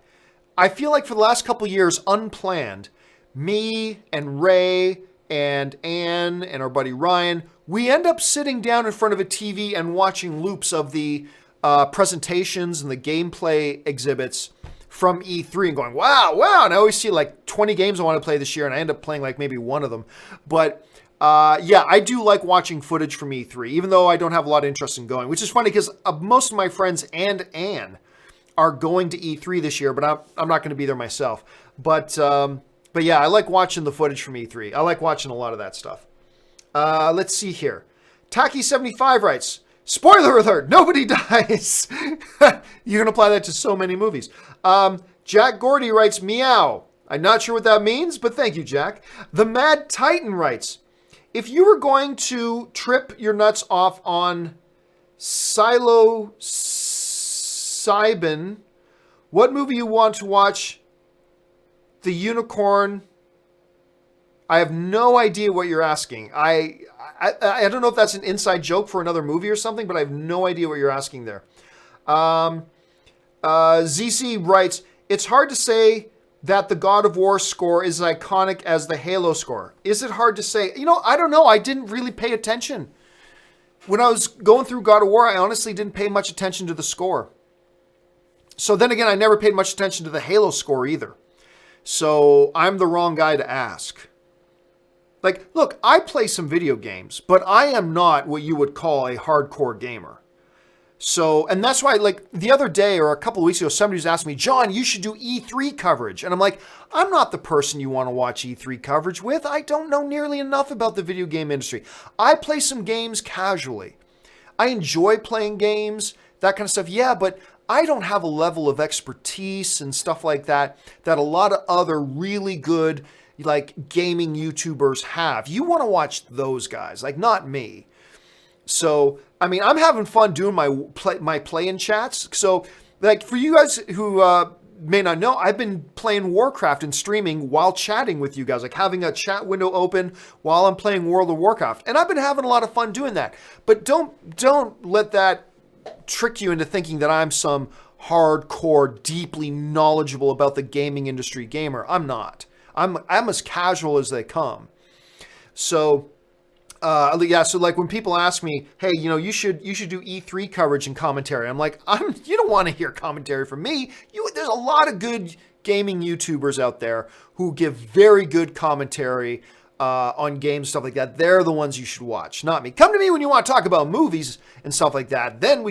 I feel like for the last couple years, unplanned, me and Ray and Ann and our buddy Ryan, we end up sitting down in front of a TV and watching loops of the presentations and the gameplay exhibits from E3 and going, wow. And I always see like 20 games I want to play this year, and I end up playing like maybe one of them. But yeah, I do like watching footage from E3, even though I don't have a lot of interest in going, which is funny because most of my friends and Anne are going to E3 this year, but I'm not going to be there myself. But yeah, I like watching the footage from E3. I like watching a lot of that stuff. Let's see here. Taki75 writes, spoiler alert, nobody dies. You can apply that to so many movies. Jack Gordy writes, meow. I'm not sure what that means, but thank you, Jack. The Mad Titan writes, if you were going to trip your nuts off on psilocybin, what movie you want to watch? The Unicorn. I have no idea what you're asking. I don't know if that's an inside joke for another movie or something, but I have no idea what you're asking there. ZC writes, it's hard to say that the God of War score is as iconic as the Halo score. Is it hard to say? I don't know. I didn't really pay attention. When I was going through God of War, I honestly didn't pay much attention to the score. So then again, I never paid much attention to the Halo score either. So I'm the wrong guy to ask. Like, look, I play some video games, but I am not what you would call a hardcore gamer. So, and that's why, like, the other day or a couple of weeks ago, somebody was asking me, John, you should do E3 coverage. And I'm like, I'm not the person you want to watch E3 coverage with. I don't know nearly enough about the video game industry. I play some games casually. I enjoy playing games, that kind of stuff. Yeah, but I don't have a level of expertise and stuff like that that a lot of other really good, like, gaming YouTubers have. You want to watch those guys, like, not me. So, I mean, I'm having fun doing my play-in chats. So, like, for you guys who may not know, I've been playing Warcraft and streaming while chatting with you guys, like having a chat window open while I'm playing World of Warcraft. And I've been having a lot of fun doing that. But don't let that trick you into thinking that I'm some hardcore, deeply knowledgeable about the gaming industry gamer. I'm not. I'm as casual as they come. So, yeah, so like when people ask me, hey, you should do E3 coverage and commentary. I'm like, you don't want to hear commentary from me. There's a lot of good gaming YouTubers out there who give very good commentary on games, stuff like that. They're the ones you should watch, not me. Come to me when you want to talk about movies and stuff like that. Then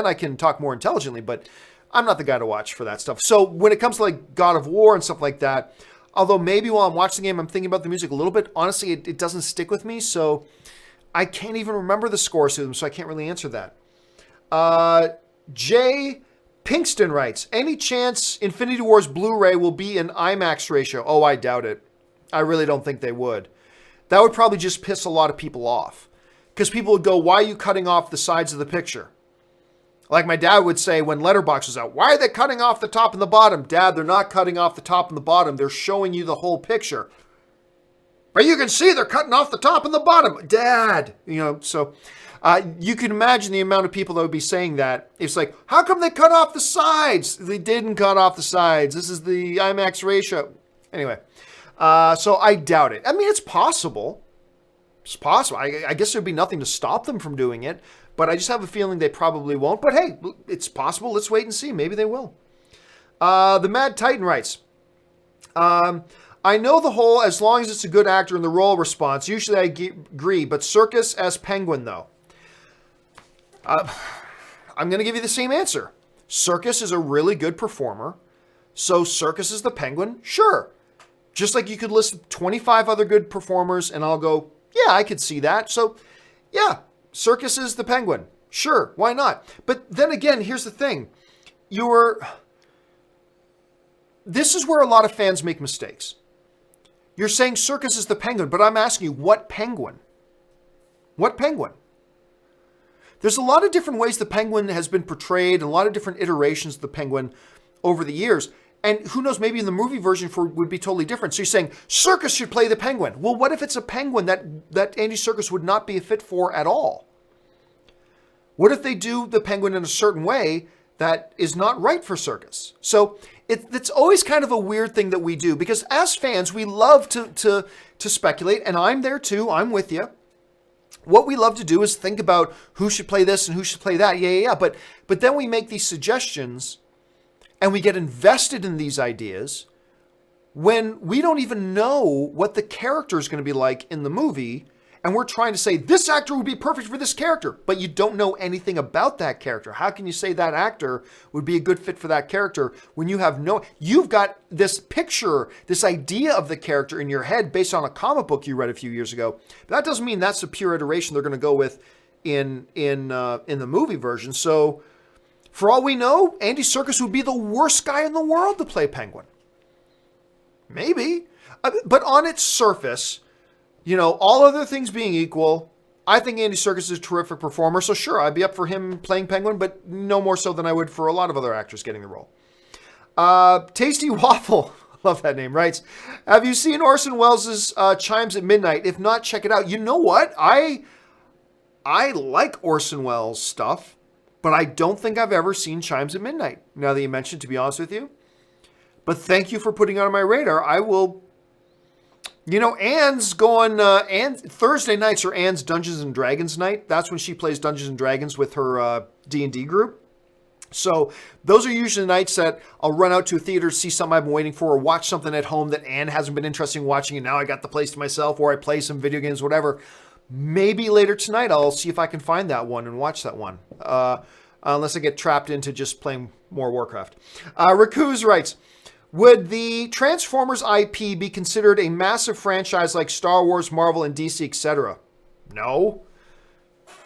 I can talk more intelligently, but I'm not the guy to watch for that stuff. So when it comes to like God of War and stuff like that, although maybe while I'm watching the game, I'm thinking about the music a little bit. Honestly, it doesn't stick with me, so I can't even remember the scores to them, so I can't really answer that. Jay Pinkston writes, any chance Infinity War's Blu-ray will be in IMAX ratio? Oh, I doubt it. I really don't think they would. That would probably just piss a lot of people off. Because people would go, why are you cutting off the sides of the picture? Like my dad would say when Letterboxd was out, why are they cutting off the top and the bottom? Dad, they're not cutting off the top and the bottom. They're showing you the whole picture. But you can see they're cutting off the top and the bottom. Dad! So you can imagine the amount of people that would be saying that. It's like, how come they cut off the sides? They didn't cut off the sides. This is the IMAX ratio. Anyway, so I doubt it. I mean, it's possible. It's possible. I guess there'd be nothing to stop them from doing it. But I just have a feeling they probably won't. But hey, it's possible. Let's wait and see. Maybe they will. The Mad Titan writes, I know the whole as long as it's a good actor in the role response. Usually I agree. But Circus as Penguin, though. I'm going to give you the same answer. Circus is a really good performer. So Circus is the Penguin? Sure. Just like you could list 25 other good performers and I'll go, yeah, I could see that. So, yeah. Circus is the Penguin. Sure, why not? But then again, here's the thing. This is where a lot of fans make mistakes. You're saying Circus is the Penguin, but I'm asking you, what Penguin? What Penguin? There's a lot of different ways the Penguin has been portrayed, and a lot of different iterations of the Penguin over the years. And who knows, maybe in the movie version would be totally different. So you're saying Circus should play the Penguin. Well, what if it's a Penguin that Andy Serkis would not be a fit for at all? What if they do the Penguin in a certain way that is not right for Serkis? So it's always kind of a weird thing that we do, because as fans, we love to speculate, and I'm there too. I'm with you. What we love to do is think about who should play this and who should play that. Yeah. But then we make these suggestions. and we get invested in these ideas when we don't even know what the character is going to be like in the movie, and we're trying to say, this actor would be perfect for this character, but you don't know anything about that character. How can you say that actor would be a good fit for that character when you've got this picture, this idea of the character in your head based on a comic book you read a few years ago? But that doesn't mean that's the pure iteration they're going to go with in the movie version. So for all we know, Andy Serkis would be the worst guy in the world to play Penguin. Maybe. But on its surface, all other things being equal, I think Andy Serkis is a terrific performer. So sure, I'd be up for him playing Penguin, but no more so than I would for a lot of other actors getting the role. Tasty Waffle, love that name, writes, have you seen Orson Welles' Chimes at Midnight? If not, check it out. You know what? I like Orson Welles stuff, but I don't think I've ever seen Chimes at Midnight, now that you mentioned, to be honest with you. But thank you for putting it on my radar. I will. Anne's going. Thursday nights are Anne's Dungeons and Dragons night. That's when she plays Dungeons and Dragons with her D&D group. So those are usually the nights that I'll run out to a theater to see something I've been waiting for, or watch something at home that Anne hasn't been interested in watching, and now I got the place to myself, or I play some video games, whatever. Maybe later tonight I'll see if I can find that one and watch that one. Unless I get trapped into just playing more Warcraft. Rakuz writes, would the Transformers IP be considered a massive franchise like Star Wars, Marvel, and DC, etc.? No.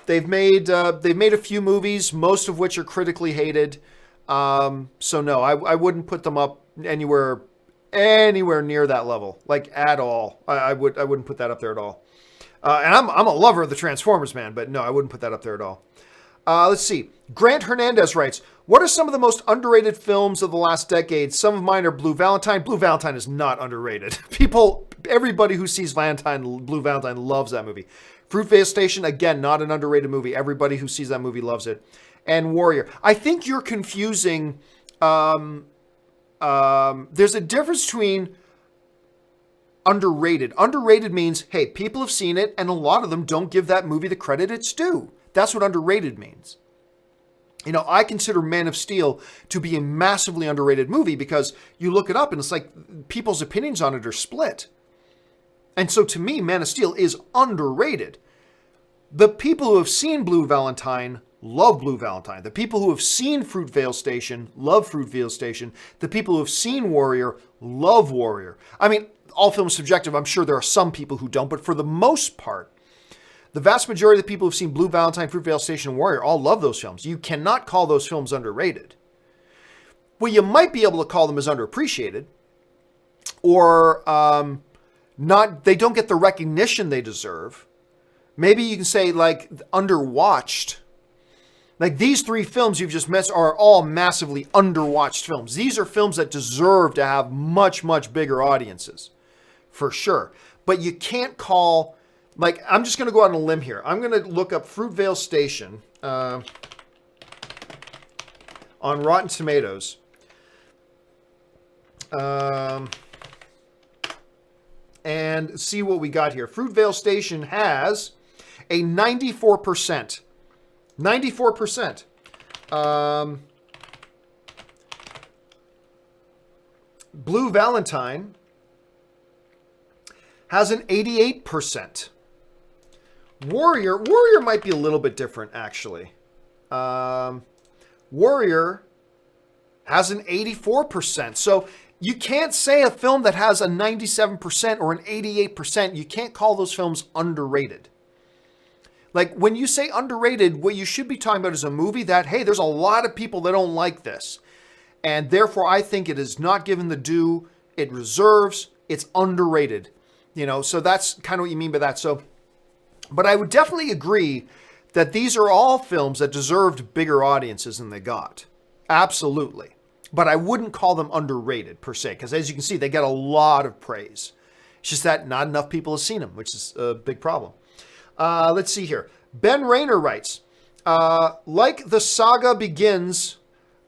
They've made a few movies, most of which are critically hated. So no, I wouldn't put them up anywhere near that level, like at all. I wouldn't put that up there at all. And I'm a lover of the Transformers, man, but no, I wouldn't put that up there at all. Let's see. Grant Hernandez writes, what are some of the most underrated films of the last decade? Some of mine are Blue Valentine. Blue Valentine is not underrated. Everybody who sees Blue Valentine loves that movie. Fruitvale Station, again, not an underrated movie. Everybody who sees that movie loves it. And Warrior. I think you're confusing, there's a difference between underrated. Underrated means, hey, people have seen it, and a lot of them don't give that movie the credit it's due. That's what underrated means. I consider Man of Steel to be a massively underrated movie because you look it up and it's like people's opinions on it are split. And so to me, Man of Steel is underrated. The people who have seen Blue Valentine love Blue Valentine. The people who have seen Fruitvale Station love Fruitvale Station. The people who have seen Warrior love Warrior. I mean, all films subjective. I'm sure there are some people who don't, but for the most part, the vast majority of the people who've seen Blue Valentine, Fruitvale Station, and Warrior all love those films. You cannot call those films underrated. Well, you might be able to call them as underappreciated, or they don't get the recognition they deserve. Maybe you can say like underwatched. Like these three films you've just mentioned are all massively underwatched films. These are films that deserve to have much, much bigger audiences, for sure. But you can't call... Like, I'm just going to go out on a limb here. I'm going to look up Fruitvale Station on Rotten Tomatoes. And see what we got here. Fruitvale Station has a 94%. 94%. Blue Valentine has an 88%. Warrior might be a little bit different, actually. Warrior has an 84%. So you can't say a film that has a 97% or an 88%, you can't call those films underrated. Like, when you say underrated, what you should be talking about is a movie that, hey, there's a lot of people that don't like this. And therefore, I think it is not given the due it deserves. It's underrated. So that's kind of what you mean by that. So... But I would definitely agree that these are all films that deserved bigger audiences than they got. Absolutely. But I wouldn't call them underrated per se, because as you can see, they get a lot of praise. It's just that not enough people have seen them, which is a big problem. Let's see here. Ben Rayner writes, like The Saga Begins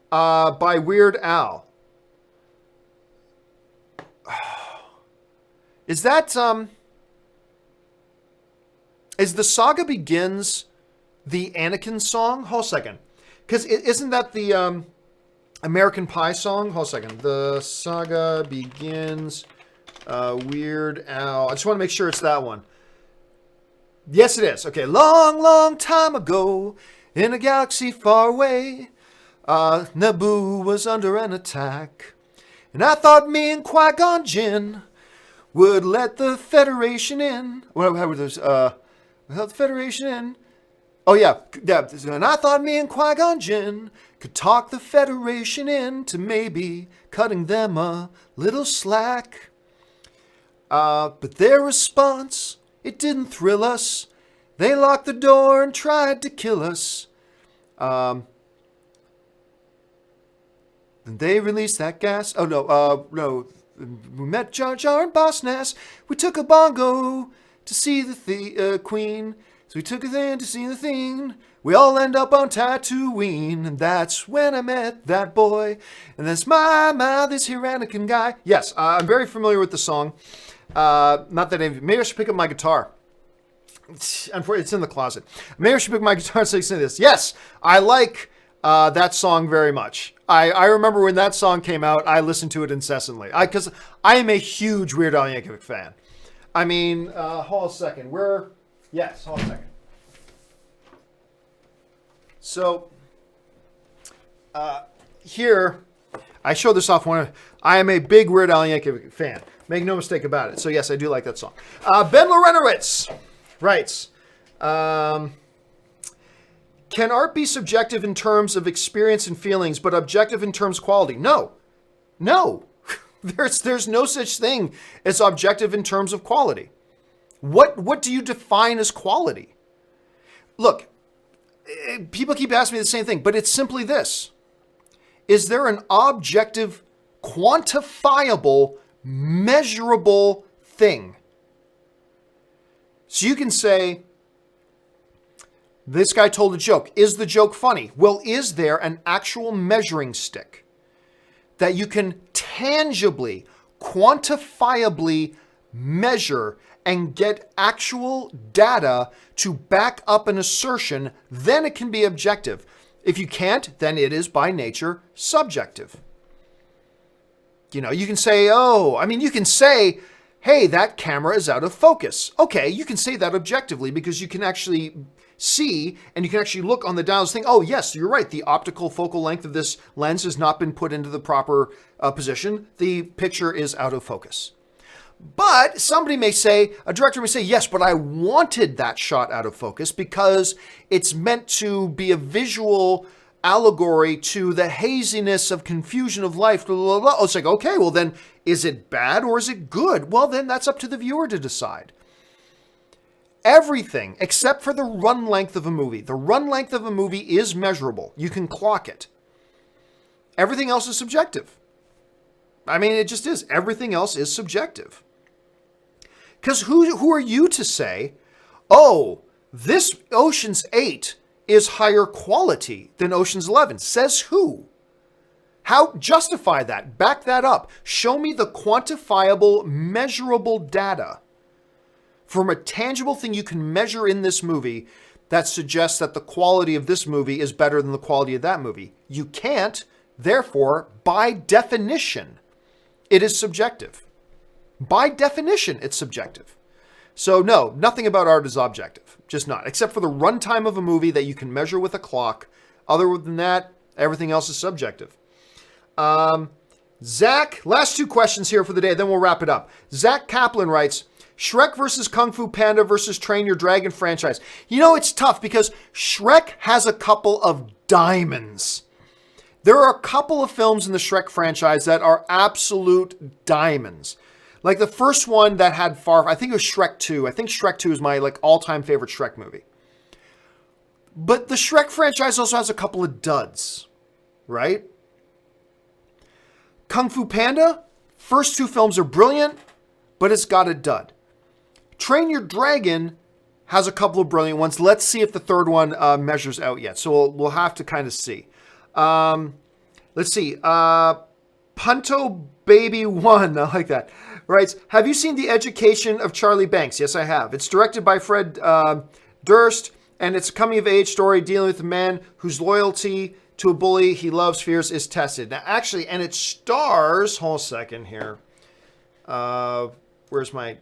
by Weird Al. Is that... Is The Saga Begins the Anakin song? Hold a second. Because isn't that the American Pie song. Hold a second. The saga begins. Weird Al. I just want to make sure it's that one. Yes, it is. Okay. Long, long time ago, in a galaxy far away, Naboo was under an attack. And I thought me and Qui-Gon Jinn would let the Federation in. How were those? Let the Federation in. Oh, yeah. And I thought me and Qui-Gon Jinn could talk the Federation into maybe cutting them a little slack. But their response, it didn't thrill us. They locked the door and tried to kill us. Then they released that gas. Oh, no. We met Jar Jar and Boss Nass. We took a bongo to see the Queen. So we took her in to see the thing. We all end up on Tatooine. And that's when I met that boy. And that's this here Anakin guy. Yes, I'm very familiar with the song. Not that maybe I should pick up my guitar. It's in the closet. Maybe I should pick my guitar so you can sing this. Yes, I like that song very much. I remember when that song came out, I listened to it incessantly. Because I am a huge Weird Al Yankovic fan. I mean, hold a second. Yes, hold on a second. So, here, I showed this off I am a big Weird Al Yankovic fan. Make no mistake about it. So, yes, I do like that song. Ben Lorenowitz writes, can art be subjective in terms of experience and feelings, but objective in terms of quality? No. There's no such thing as objective in terms of quality. What do you define as quality? Look, people keep asking me the same thing, but it's simply this. Is there an objective, quantifiable, measurable thing? So you can say, this guy told a joke. Is the joke funny? Well, is there an actual measuring stick that you can tangibly, quantifiably measure and get actual data to back up an assertion? Then it can be objective. If you can't, then it is by nature subjective. You can say, you can say, hey, that camera is out of focus. Okay, you can say that objectively because you can actually see and you can actually look on the dials and think, oh, yes, you're right. The optical focal length of this lens has not been put into the proper position. The picture is out of focus. But a director may say, yes, but I wanted that shot out of focus because it's meant to be a visual allegory to the haziness of confusion of life. Blah, blah, blah. It's like, okay, well then, is it bad or is it good? Well, then that's up to the viewer to decide. Everything except for the run length of a movie. The run length of a movie is measurable. You can clock it. Everything else is subjective. I mean, it just is. Everything else is subjective. Because who are you to say, oh, this Ocean's 8 is higher quality than Ocean's 11? Says who? How justify that? Back that up. Show me the quantifiable, measurable data from a tangible thing you can measure in this movie that suggests that the quality of this movie is better than the quality of that movie. You can't. Therefore, by definition, it is subjective. By definition, it's subjective. So no, nothing about art is objective. Just not. Except for the runtime of a movie that you can measure with a clock. Other than that, everything else is subjective. Zach, last two questions here for the day, then we'll wrap it up. Zach Kaplan writes, Shrek versus Kung Fu Panda versus Train Your Dragon franchise. It's tough because Shrek has a couple of diamonds. There are a couple of films in the Shrek franchise that are absolute diamonds. Like the first one that had I think it was Shrek 2. I think Shrek 2 is my all-time favorite Shrek movie. But the Shrek franchise also has a couple of duds, right? Kung Fu Panda, first two films are brilliant, but it's got a dud. Train Your Dragon has a couple of brilliant ones. Let's see if the third one measures out yet. So we'll have to kind of see. Let's see. Punto Baby 1, I like that, writes, have you seen The Education of Charlie Banks? Yes, I have. It's directed by Fred Durst, and it's a coming-of-age story dealing with a man whose loyalty to a bully he loves, fears, is tested. Now, actually, and it stars, hold a second here. Where's my...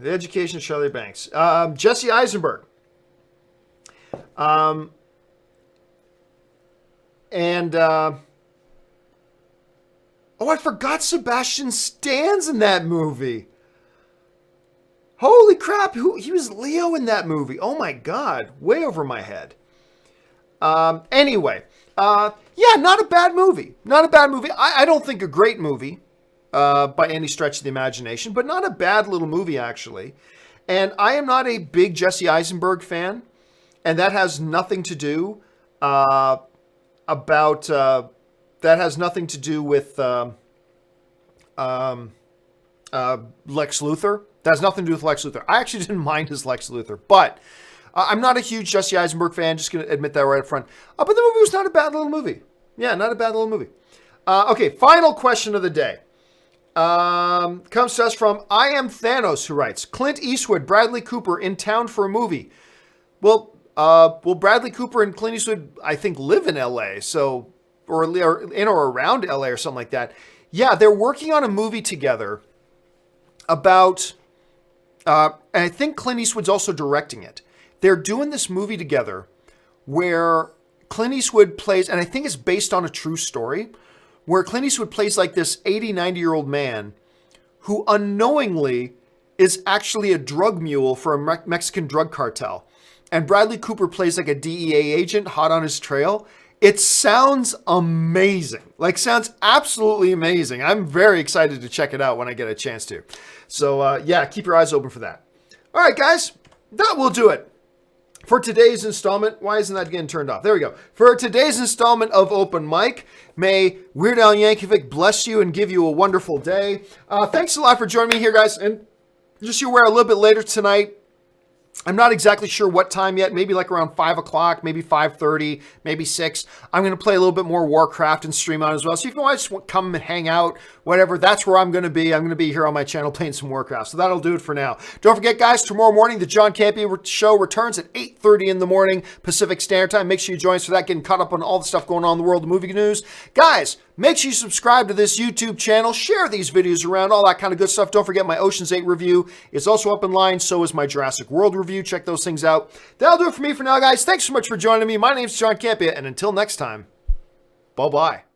The Education of Shirley Banks. Jesse Eisenberg. Oh, I forgot Sebastian Stan's in that movie. Holy crap, he was Leo in that movie. Oh my God, way over my head. Anyway, yeah, not a bad movie. Not a bad movie. I don't think a great movie by any stretch of the imagination, but not a bad little movie, actually. And I am not a big Jesse Eisenberg fan, and that has nothing to do that has nothing to do with Lex Luthor. That has nothing to do with Lex Luthor. I actually didn't mind his Lex Luthor, but I'm not a huge Jesse Eisenberg fan. Just going to admit that right up front. But the movie was not a bad little movie. Yeah, not a bad little movie. Okay, final question of the day. Comes to us from I Am Thanos, who writes, Clint Eastwood, Bradley Cooper in town for a movie. Well, Bradley Cooper and Clint Eastwood, I think, live in L.A., so... or in or around LA or something like that. Yeah, they're working on a movie together about, and I think Clint Eastwood's also directing it. They're doing this movie together where Clint Eastwood plays, and I think it's based on a true story, where Clint Eastwood plays like this 80, 90-year-old man who unknowingly is actually a drug mule for a Mexican drug cartel. And Bradley Cooper plays like a DEA agent hot on his trail. It sounds amazing. Like, sounds absolutely amazing. I'm very excited to check it out when I get a chance to. So, yeah, keep your eyes open for that. All right, guys, that will do it for today's installment. Why isn't that getting turned off? There we go. For today's installment of Open Mic, may Weird Al Yankovic bless you and give you a wonderful day. Thanks a lot for joining me here, guys. And just so you're aware, a little bit later tonight, I'm not exactly sure what time yet. Maybe like around 5 o'clock, maybe 5:30, maybe 6. I'm going to play a little bit more Warcraft and stream on as well. So if you want to just come and hang out, whatever, that's where I'm going to be. I'm going to be here on my channel playing some Warcraft. So that'll do it for now. Don't forget, guys, tomorrow morning, the John Campea Show returns at 8:30 in the morning Pacific Standard Time. Make sure you join us for that, getting caught up on all the stuff going on in the world of movie news. Guys, make sure you subscribe to this YouTube channel, share these videos around, all that kind of good stuff. Don't forget my Ocean's 8 review is also up in line. So is my Jurassic World review. Check those things out. That'll do it for me for now, guys. Thanks so much for joining me. My name's John Campea, and until next time, bye-bye.